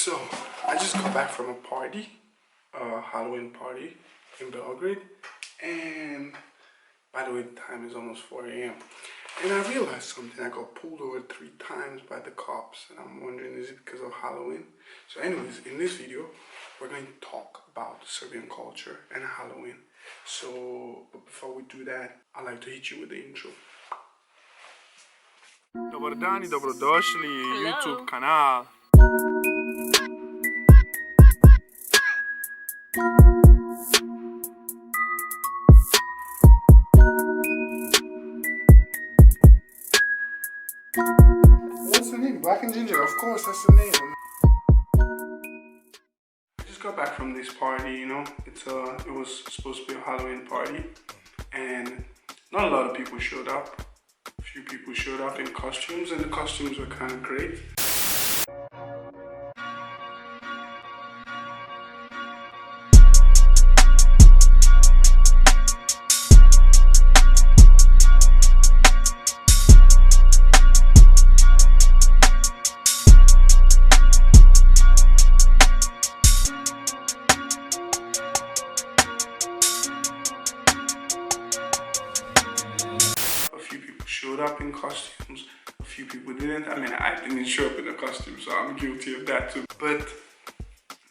So, I just got back from a party, a Halloween party in Belgrade, and by the way, the time is almost 4 a.m. And I realized something. I got pulled over 3 times by the cops, and I'm wondering, is it because of Halloween? So anyways, in this video, we're going to talk about Serbian culture and Halloween. So, but before we do that, I'd like to hit you with the intro. Dobar dan I dobrodošli YouTube kanal. What's the name? Black and Ginger, of course, that's the name. I just got back from this party, you know. It was supposed to be a Halloween party, and not a lot of people showed up. A few people showed up in costumes, and the costumes were kind of great. Showed up in costumes, a few people didn't. I mean, I didn't show up in a costume, so I'm guilty of that too. But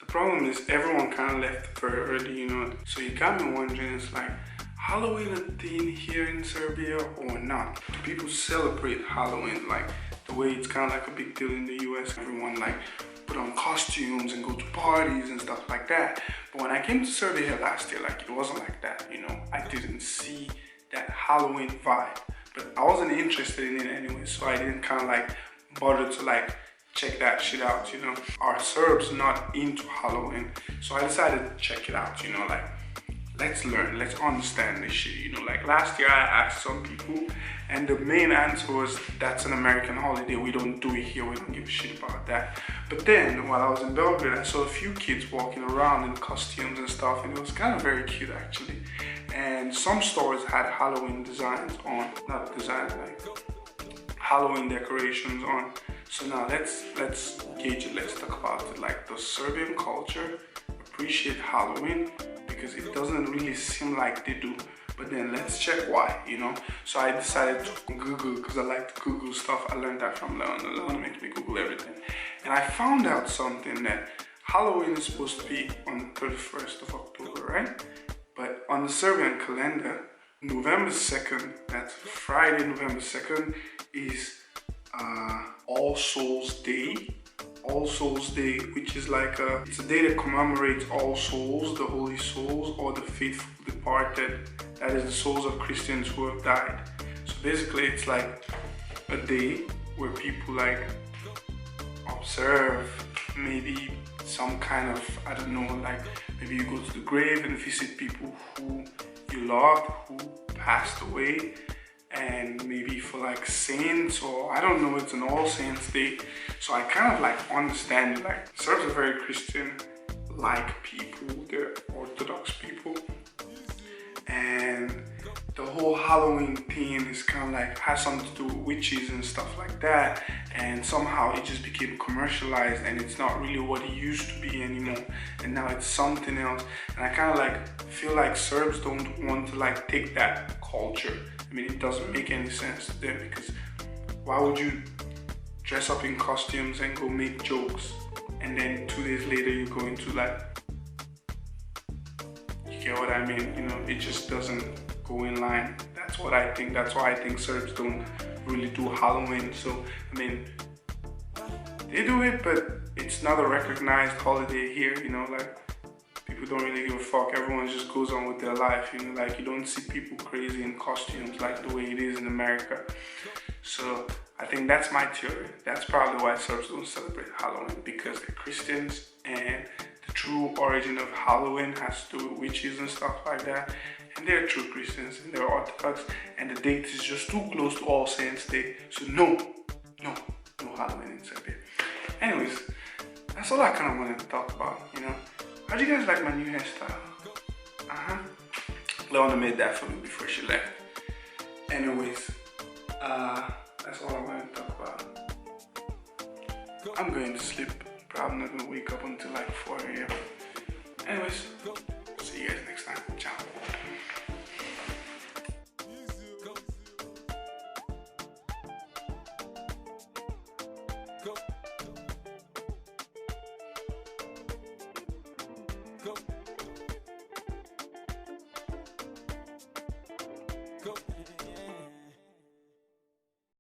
the problem is everyone kind of left very early, you know. So it got me wondering, it's like, Halloween a thing here in Serbia or not? Do people celebrate Halloween like the way it's kind of like a big deal in the US? Everyone like put on costumes and go to parties and stuff like that. But when I came to Serbia last year, like it wasn't like that, you know. I didn't see that Halloween vibe. But I wasn't interested in it anyway, so I didn't kind of like bother to like check that shit out, you know. Are Serbs not into Halloween? So I decided to check it out, you know, like let's learn, let's understand this shit, you know. Like last year I asked some people and the main answer was that's an American holiday, we don't do it here, we don't give a shit about that. But then while I was in Belgrade, I saw a few kids walking around in costumes and stuff, and it was kind of very cute actually. And some stores had Halloween designs on, not designs, like Halloween decorations on. So now let's gauge it, let's talk about it. Like, does Serbian culture appreciate Halloween? Because it doesn't really seem like they do. But then let's check why, you know. So I decided to Google, because I like to Google stuff. I learned that from Leon. Leon makes me Google everything. And I found out something, that Halloween is supposed to be on the 31st of October, right? But on the Serbian calendar, November 2nd, that's Friday, November 2nd, is All Souls Day. All Souls Day, which is like it's a day that commemorates all souls, the holy souls, or the faithful departed. That is the souls of Christians who have died. So basically, it's like a day where people like observe maybe some kind of, I don't know, like maybe you go to the grave and visit people who you loved, who passed away, and maybe for like saints, or I don't know, it's an All Saints Day. So I kind of like understand, like Serbs are very Christian-like people, they're Orthodox people, and the whole Halloween theme is kind of like has something to do with witches and stuff like that, and somehow it just became commercialized and it's not really what it used to be anymore, and now it's something else. And I kind of like feel like Serbs don't want to like take that culture. I mean, it doesn't make any sense to them, because why would you dress up in costumes and go make jokes, and then 2 days later you go into like, you get what I mean, you know, it just doesn't go in line. That's what I think. That's why I think Serbs don't really do Halloween. So I mean, they do it, but it's not a recognized holiday here, you know. Like, people don't really give a fuck. Everyone just goes on with their life, you know. Like, you don't see people crazy in costumes like the way it is in America. So I think that's my theory. That's probably why Serbs don't celebrate Halloween, because they're Christians, and the true origin of Halloween has to do with witches and stuff like that. And they're true Christians and they're Orthodox, and the date is just too close to All Saints Day. So no Halloween in Serbia. Anyways, that's all I kind of wanted to talk about, you know. How'd you guys like my new hairstyle? Leona made that for me before she left. Anyways, that's all I wanted to talk about. I'm going to sleep. probably not gonna wake up until like 4 a.m. Anyways, see you guys next time. Ciao.